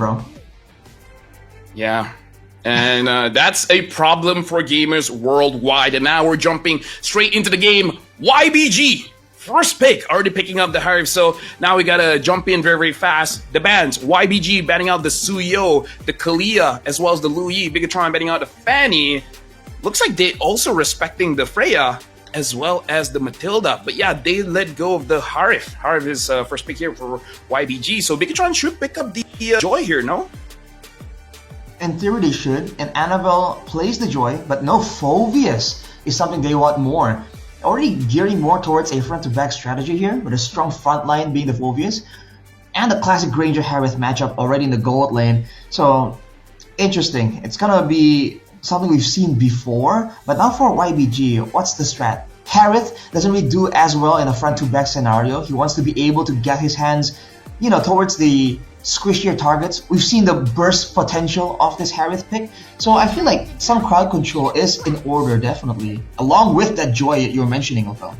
bro. Yeah. And that's a problem for gamers worldwide. And now we're jumping straight into the game. YBG, first pick, already picking up the Harif. So now we gotta jump in very, very fast. The bans, YBG banning out the Suyo, the Kalia, as well as the Luyi. Bigatron banning out the Fanny. Looks like they also respecting the Freya, as well as the Matilda. But yeah, they let go of the Harif. Harif is first pick here for YBG. So Bigatron should pick up the Joy here, no? In theory they should, and Annabelle plays the Joy, but no Phoveus is something they want more. Already gearing more towards a front-to-back strategy here, with a strong front line being the Phoveus, and the classic Granger Harith matchup already in the gold lane. So, interesting. It's gonna be something we've seen before, but now for YBG, what's the strat? Harith doesn't really do as well in a front-to-back scenario. He wants to be able to get his hands, you know, towards the squishier targets. We've seen the burst potential of this Harith pick, so I feel like some crowd control is in order, definitely, along with that Joy you're mentioning, Otho.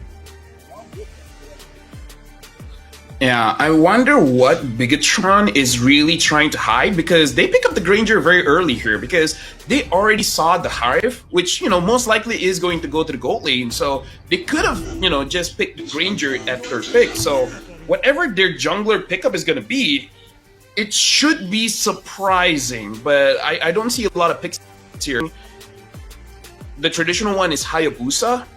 Yeah, I wonder what Bigatron is really trying to hide, because they pick up the Granger very early here because they already saw the Harif, which, you know, most likely is going to go to the gold lane. So they could have, you know, just picked the Granger at third pick. So whatever their jungler pickup is going to be, it should be surprising, but I don't see a lot of picks here. The traditional one is Hayabusa.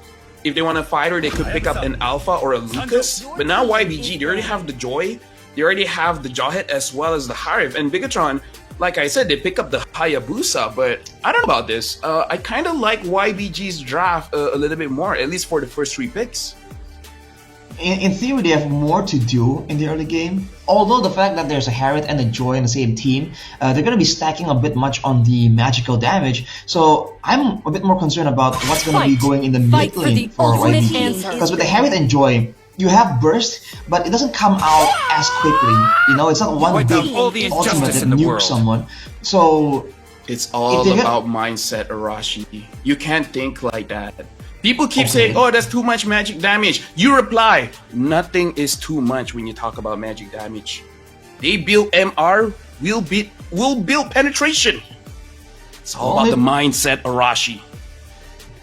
If they want a fighter, they could pick up an Alpha or a Lucas. But now YBG, they already have the Joy, they already have the Jawhead as well as the Harif. And Bigatron, like I said, they pick up the Hayabusa, but I don't know about this. I kind of like YBG's draft a little bit more, at least for the first 3 picks. In theory, they have more to do in the early game. Although the fact that there's a Harith and a Joy in the same team, they're going to be stacking a bit much on the magical damage. So I'm a bit more concerned about what's going to be going in the mid lane for YBG. Because with the Harith and Joy, you have burst, but it doesn't come out as quickly. You know, it's not one big ultimate that nukes someone. So it's all about mindset, Arashi. You can't think like that. People keep saying, oh, that's too much magic damage. You reply, nothing is too much when you talk about magic damage. They build MR, we'll build penetration. It's all about the mindset, Arashi.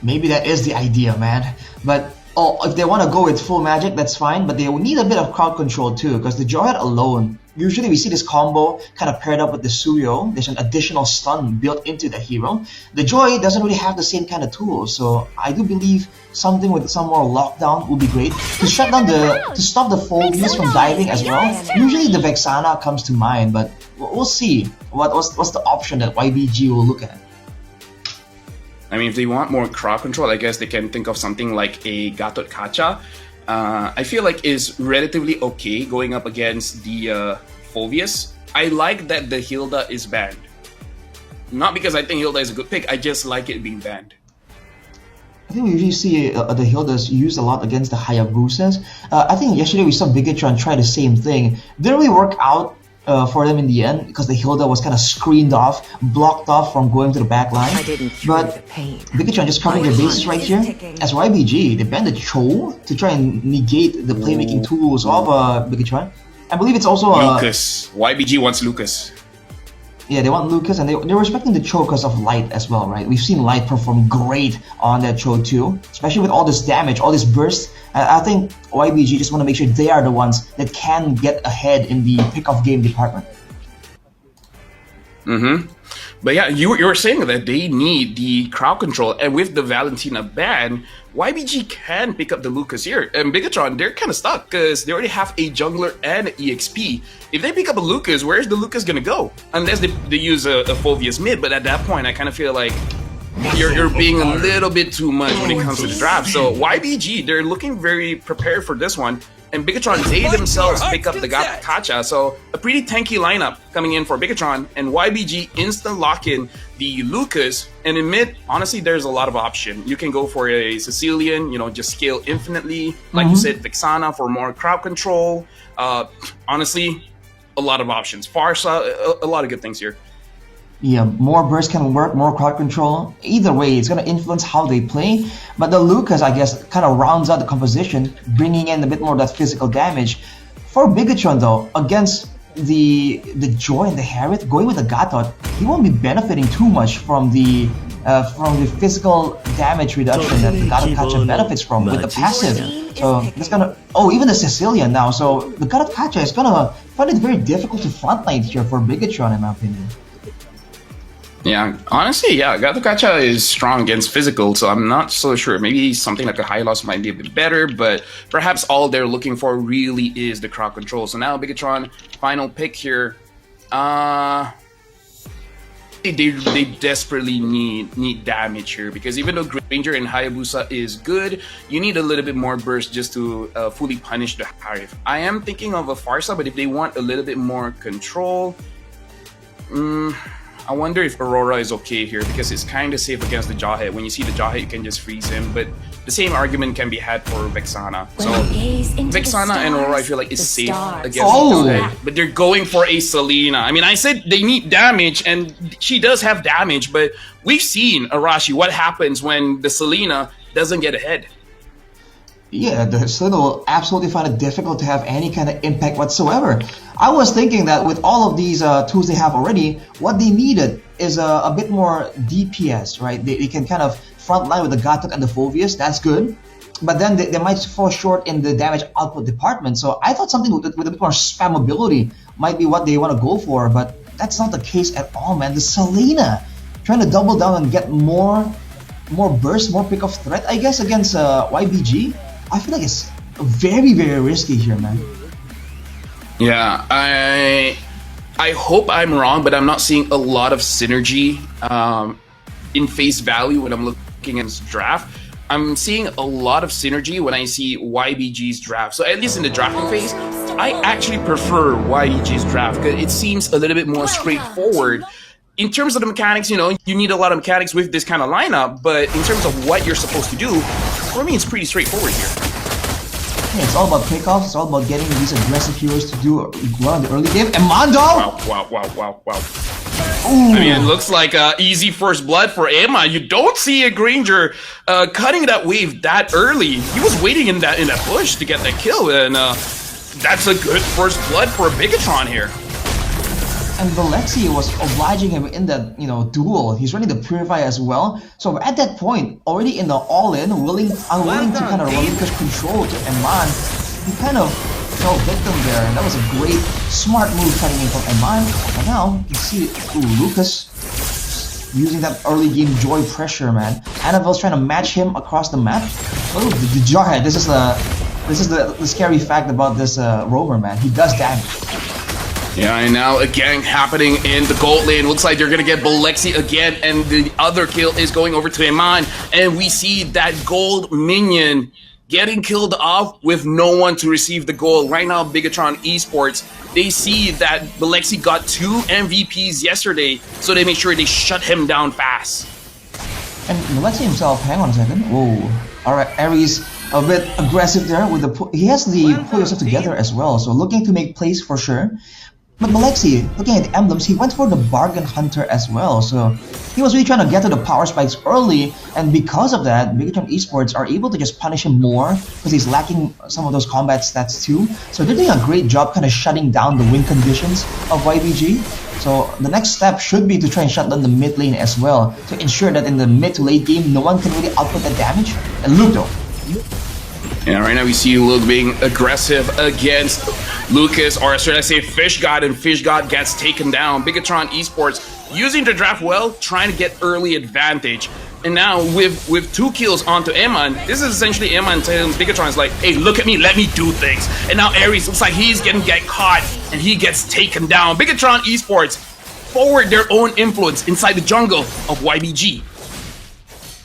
Maybe that is the idea, man. But if they want to go with full magic, that's fine. But they will need a bit of crowd control too, because the Jawhead alone, usually we see this combo kind of paired up with the Suyo. There's an additional stun built into the hero. The Joy doesn't really have the same kind of tools, so I do believe something with some more lockdown would be great to shut down to stop the Phoveus from diving as well. Usually the Vexana comes to mind, but we'll see what's the option that YBG will look at. I mean, if they want more crowd control, I guess they can think of something like a Gatot Kacha. I feel like is relatively okay going up against the Phoveus. I like that the Hilda is banned. Not because I think Hilda is a good pick, I just like it being banned. I think we usually see the Hildas used a lot against the Hayabusas. I think yesterday we saw Bigatron try the same thing. Didn't really work out for them in the end because the Hilda was kind of screened off, blocked off from going to the back line. But Bigatron just covering their bases right here. As YBG, they banned the Cho to try and negate the playmaking tools of Bigatron. I believe it's also Lucas. YBG wants Lucas. Yeah, they want Lucas, and they're respecting the Cho because of Light as well, right? We've seen Light perform great on that Cho too, especially with all this damage, all this burst. I think YBG just want to make sure they are the ones that can get ahead in the pick-off game department. But yeah, you were saying that they need the crowd control, and with the Valentina ban, YBG can pick up the Lucas here. And Bigatron, they're kind of stuck because they already have a jungler and an EXP. If they pick up a Lucas, where's the Lucas gonna go? Unless they use a Phoveus mid, but at that point, I kind of feel like you're being a little bit too much when it comes to the draft. So YBG, they're looking very prepared for this one. And Bigatron, they themselves pick up the Gacha, so a pretty tanky lineup coming in for Bigatron, and YBG instant lock in the Lucas. And in mid, honestly, there's a lot of option. You can go for a Sicilian, you know, just scale infinitely. Like you said, Vexana for more crowd control. Honestly, a lot of options. Farsa, a lot of good things here. Yeah, more burst can work, more crowd control. Either way, it's going to influence how they play. But the Lucas, I guess, kind of rounds out the composition, bringing in a bit more of that physical damage. For Bigatron, though, against the Joy and the Harriet going with the Gatot, he won't be benefiting too much from the physical damage reduction that the Gatot Kacha benefits from with the passive. So that's gonna even the Cecilia now. So the Gatot Kacha is gonna find it very difficult to frontline here for Bigatron in my opinion. Yeah, honestly, yeah, Gato Kacha is strong against physical, so I'm not so sure. Maybe something like a high loss might be a bit better, but perhaps all they're looking for really is the crowd control. So now Bigatron, final pick here. They desperately need damage here, because even though Granger and Hayabusa is good, you need a little bit more burst just to fully punish the Harif. I am thinking of a Farsa, but if they want a little bit more control, I wonder if Aurora is okay here, because it's kind of safe against the Jawhead. When you see the Jawhead, you can just freeze him, but the same argument can be had for Vexana. So Vexana and Aurora, I feel like, is safe against the Jawhead, but they're going for a Selena. I mean, I said they need damage, and she does have damage, but we've seen, Arashi, what happens when the Selena doesn't get ahead. Yeah, the Selena will absolutely find it difficult to have any kind of impact whatsoever. I was thinking that with all of these tools they have already, what they needed is a bit more DPS, right? They can kind of frontline with the Gatot and the Phoveus, that's good. But then they might fall short in the damage output department. So I thought something with a bit more spammability might be what they want to go for, but that's not the case at all, man. The Selena trying to double down and get more burst, more pick of threat, I guess, against YBG. I feel like it's very, very risky here, man. Yeah, I hope I'm wrong, but I'm not seeing a lot of synergy in face value when I'm looking at this draft. I'm seeing a lot of synergy when I see YBG's draft. So at least in the drafting phase, I actually prefer YBG's draft, because it seems a little bit more straightforward. In terms of the mechanics, you know, you need a lot of mechanics with this kind of lineup, but in terms of what you're supposed to do, for me, it's pretty straightforward here. Yeah, it's all about pickoffs, it's all about getting these aggressive heroes to do well in the early game. And Mondo! Wow. I mean, it looks like easy first blood for Emma. You don't see a Granger cutting that wave that early. He was waiting in that bush to get that kill, and that's a good first blood for Bigatron here. And Valexi was obliging him in that, duel. He's running the Purify as well. So at that point, already in the all-in, unwilling to kind of relinquish control to Eman, he kind of fell victim there. And that was a great, smart move cutting in from Eman. And now, you can see Lucas using that early game Joy pressure, man. Annabelle's trying to match him across the map. Oh, the Jarhead. This is the scary fact about this roamer, man. He does damage. Yeah, and now a gang happening in the gold lane. Looks like they're gonna get Bolexi again, and the other kill is going over to Iman. And we see that gold minion getting killed off with no one to receive the gold. Right now, Bigatron Esports, they see that Bolexi got 2 MVPs yesterday, so they make sure they shut him down fast. And Bolexi himself, hang on a second. Whoa. Alright, Ares a bit aggressive there with he has the pull yourself together as well, so looking to make plays for sure. But Malexi, looking at the emblems, he went for the Bargain Hunter as well, so he was really trying to get to the power spikes early, and because of that, Bigatron Esports are able to just punish him more, because he's lacking some of those combat stats too. So they're doing a great job kind of shutting down the win conditions of YBG. So the next step should be to try and shut down the mid lane as well, to ensure that in the mid to late game, no one can really output the damage. And Luke though. Yeah, right now we see Luke being aggressive against Lucas, or should I say Fish God, and Fish God gets taken down. Bigatron Esports using the draft well, trying to get early advantage. And now with 2 kills onto Eman, this is essentially Eman telling Bigatron's like, hey, look at me, let me do things. And now Ares looks like he's gonna get caught, and he gets taken down. Bigatron Esports forward their own influence inside the jungle of YBG.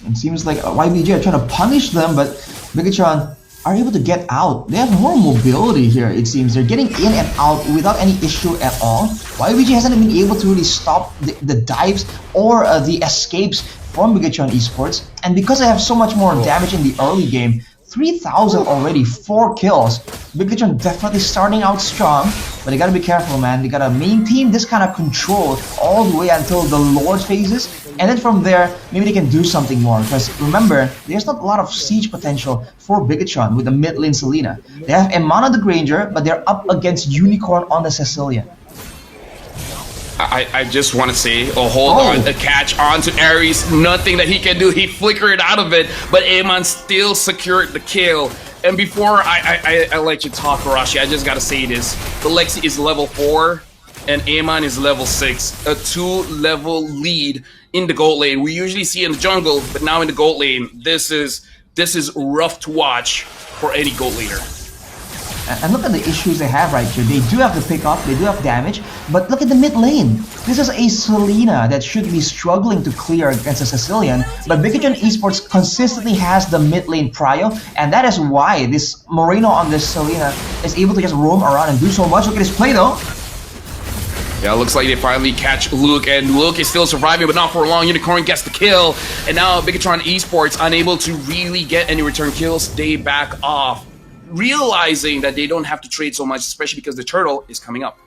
It seems like YBG are trying to punish them, but Bigatron are able to get out. They have more mobility here, it seems. They're getting in and out without any issue at all. YBG hasn't been able to really stop the dives or the escapes from Bigatron Esports. And because they have so much more damage in the early game, 3,000 already, 4 kills. Bigatron definitely starting out strong, but they gotta be careful, man. They gotta maintain this kind of control all the way until the Lord phases, and then from there, maybe they can do something more. Because remember, there's not a lot of siege potential for Bigatron with the mid lane Selena. They have Eman on the Granger, but they're up against Unicorn on the Cecilia. I just want to say, hold on, a catch onto Ares, nothing that he can do. He flickered out of it, but Amon still secured the kill. And before I let you talk, Arashi, I just gotta say this. The Lexi is level 4, and Amon is level 6. A 2-level lead in the gold lane. We usually see in the jungle, but now in the gold lane, this is rough to watch for any gold laner. And look at the issues they have right here. They do have to pick up, they do have damage, but look at the mid lane. This is a Selena that should be struggling to clear against a Sicilian, but BTR Esports consistently has the mid lane prio, and that is why this Moreno on this Selena is able to just roam around and do so much. Look at his play though. Yeah, looks like they finally catch Luke, and Luke is still surviving, but not for long. Unicorn gets the kill, and now BTR Esports unable to really get any return kills. They back off, realizing that they don't have to trade so much, especially because the turtle is coming up.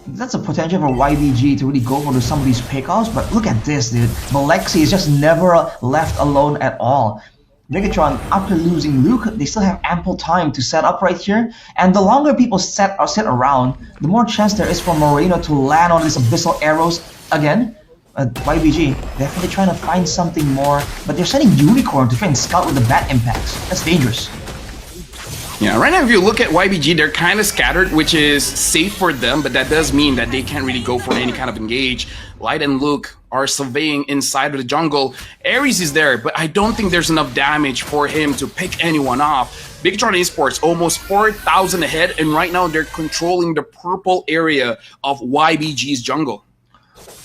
That's a potential for YBG to really go for some of these pickoffs, but look at this, dude. Lexi is just never left alone at all. BTR, after losing Luke, they still have ample time to set up right here, and the longer people sit around, the more chance there is for Moreno to land on these abyssal arrows again. YBG definitely trying to find something more, but they're sending Unicorn to try and scout with the bat impacts. That's dangerous. Yeah, right now if you look at YBG, they're kind of scattered, which is safe for them, but that does mean that they can't really go for any kind of engage. Light and Luke are surveying inside of the jungle. Ares is there, but I don't think there's enough damage for him to pick anyone off. BTR Esports almost 4,000 ahead, and right now they're controlling the purple area of YBG's jungle.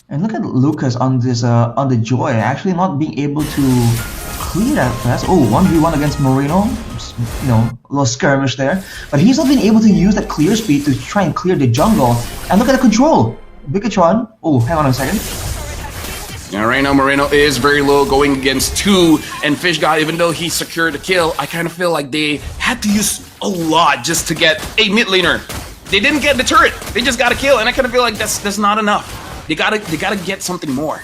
And look at Lucas on this on the Joy, actually not being able to clear that fast. Oh, 1v1 against Moreno. You know, a little skirmish there. But he's not been able to use that clear speed to try and clear the jungle. And look at the control. BTR. Oh, hang on a second. Yeah, right now Moreno is very low, going against 2, and Fish God, even though he secured the kill, I kind of feel like they had to use a lot just to get a mid laner. They didn't get the turret, they just got a kill, and I kind of feel like that's not enough. They gotta get something more.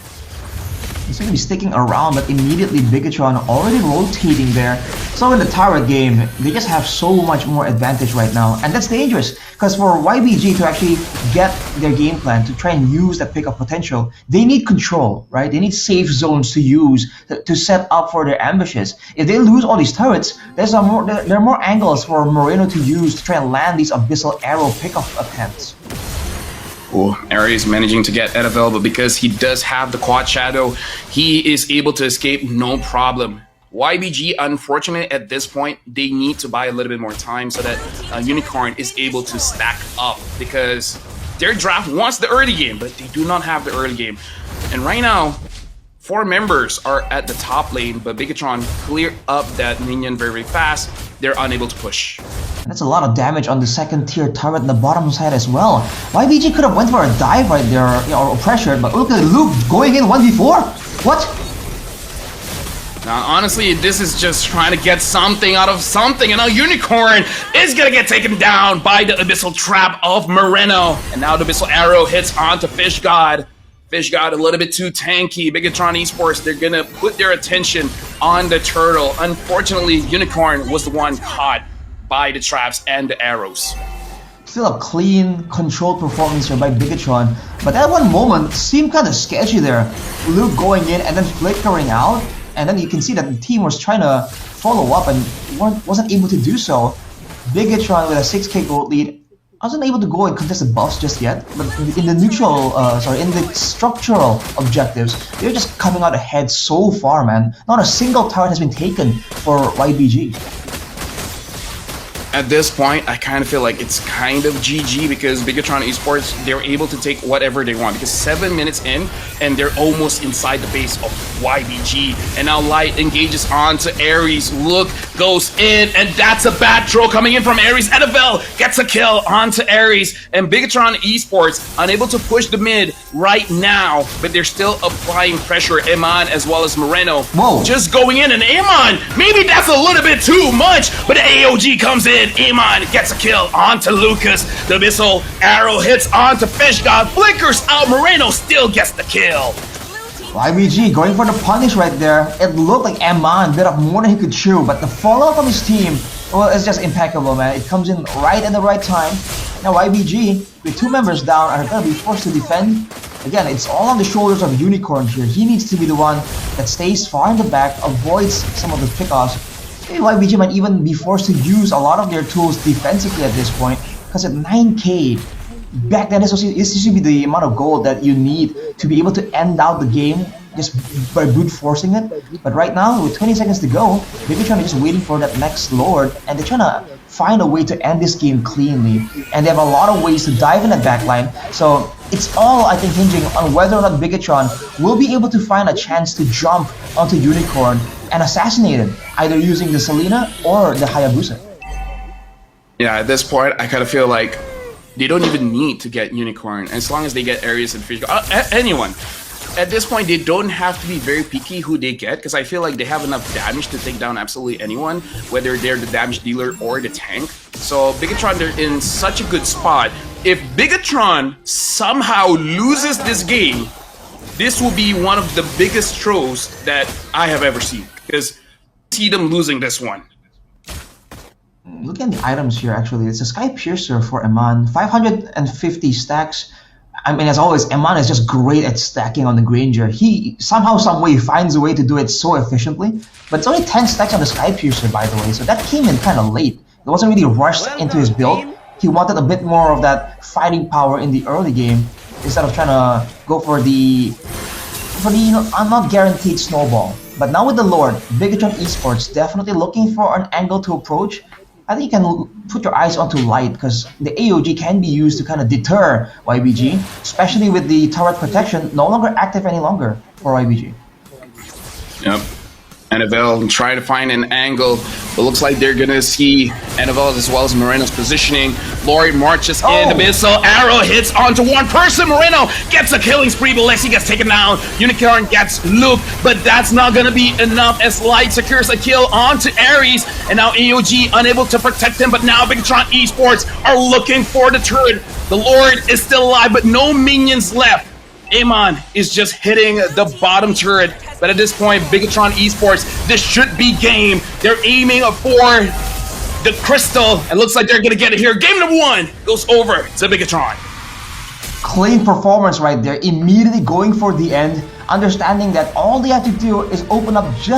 He's going to be sticking around, but immediately BTR already rotating there. So in the turret game, they just have so much more advantage right now, and that's dangerous. Because for YBG to actually get their game plan, to try and use that pickup potential, they need control, right? They need safe zones to use to set up for their ambushes. If they lose all these turrets, there are more angles for Moreno to use to try and land these abyssal arrow pickup attempts. Oh, Ares managing to get NFL, but because he does have the quad shadow, he is able to escape no problem. YBG, unfortunately, at this point, they need to buy a little bit more time so that Unicorn is able to stack up, because their draft wants the early game, but they do not have the early game. And right now, 4 members are at the top lane, but BTR clear up that minion very, very fast. They're unable to push. That's a lot of damage on the second tier turret in the bottom side as well. YBG could have went for a dive right there, you know, or pressure, but look at Luke going in 1v4. What? Now, honestly, this is just trying to get something out of something, and now Unicorn is gonna get taken down by the Abyssal Trap of Moreno. And now the Abyssal Arrow hits onto Fish God. Fish God a little bit too tanky. BTR Esports, they're gonna put their attention on the turtle. Unfortunately, Unicorn was the one caught by the traps and the arrows. Still a clean, controlled performance here by BTR, but that one moment seemed kind of sketchy there. Luke going in and then flickering out, and then you can see that the team was trying to follow up and wasn't able to do so. BTR with a 6k gold lead wasn't able to go and contest the buffs just yet, but in the in the structural objectives, they're just coming out ahead so far, man. Not a single turret has been taken for YBG. At this point, I kind of feel like it's kind of GG, because BTR Esports, they're able to take whatever they want, because 7 minutes in and they're almost inside the base of YBG. And now Light engages onto Ares. Luke goes in, and that's a bad throw coming in from Ares. NFL gets a kill onto Ares, and BTR Esports unable to push the mid right now, but they're still applying pressure. Amon as well as Moreno just going in, and Amon, maybe that's a little bit too much, but the AOG comes in. Amon gets a kill onto Lucas. The Abyssal Arrow hits onto Fish God, flickers out. Moreno still gets the kill. YBG going for the punish right there. It looked like Amon bit up more than he could chew, but the follow-up from his team, well, it's just impeccable, man. It comes in right at the right time. Now YBG, with 2 members down, are going to be forced to defend. Again, it's all on the shoulders of Unicorn here. He needs to be the one that stays far in the back, avoids some of the pickoffs. Maybe YBG might even be forced to use a lot of their tools defensively at this point, because at 9k, back then this used to be the amount of gold that you need to be able to end out the game just by brute forcing it. But right now, with 20 seconds to go, Bigatron is just waiting for that next Lord, and they're trying to find a way to end this game cleanly. And they have a lot of ways to dive in that backline. So it's all, I think, hinging on whether or not Bigatron will be able to find a chance to jump onto Unicorn and assassinate it, either using the Selena or the Hayabusa. Yeah, at this point, I kind of feel like they don't even need to get Unicorn. As long as they get Ares and Fish, anyone. At this point, they don't have to be very picky who they get, because I feel like they have enough damage to take down absolutely anyone, whether they're the damage dealer or the tank. So Bigatron, they're in such a good spot. If Bigatron somehow loses this game, this will be one of the biggest throws that I have ever seen, because I see them losing this one. Look at the items here, actually. It's a Sky Piercer for Eman, 550 stacks. I mean, as always, Eman is just great at stacking on the Granger. He somehow, some way finds a way to do it so efficiently. But it's only 10 stacks on the Sky Piercer, by the way, so that came in kind of late. It wasn't really rushed into his build. He wanted a bit more of that fighting power in the early game instead of trying to go for the not guaranteed snowball. But now with the Lord, Bigatron Esports definitely looking for an angle to approach. I think you can put your eyes onto Light, because the AOG can be used to kind of deter YBG, especially with the turret protection no longer active any longer for YBG. Yep. NFL trying to find an angle, but looks like they're gonna see NFL as well as Moreno's positioning. Lord marches in, the missile arrow hits onto one person. Moreno gets a killing spree, but Lexi gets taken down. Unicorn gets looped, but that's not gonna be enough as Light secures a kill onto Ares, and now AOG unable to protect him, but now Bigatron Esports are looking for the turret. The Lord is still alive, but no minions left. Amon is just hitting the bottom turret, but at this point, Bigatron Esports, this should be game. They're aiming for the crystal, and looks like they're gonna get it here. Game number 1 goes over to Bigatron. Clean performance right there, immediately going for the end, understanding that all they have to do is open up just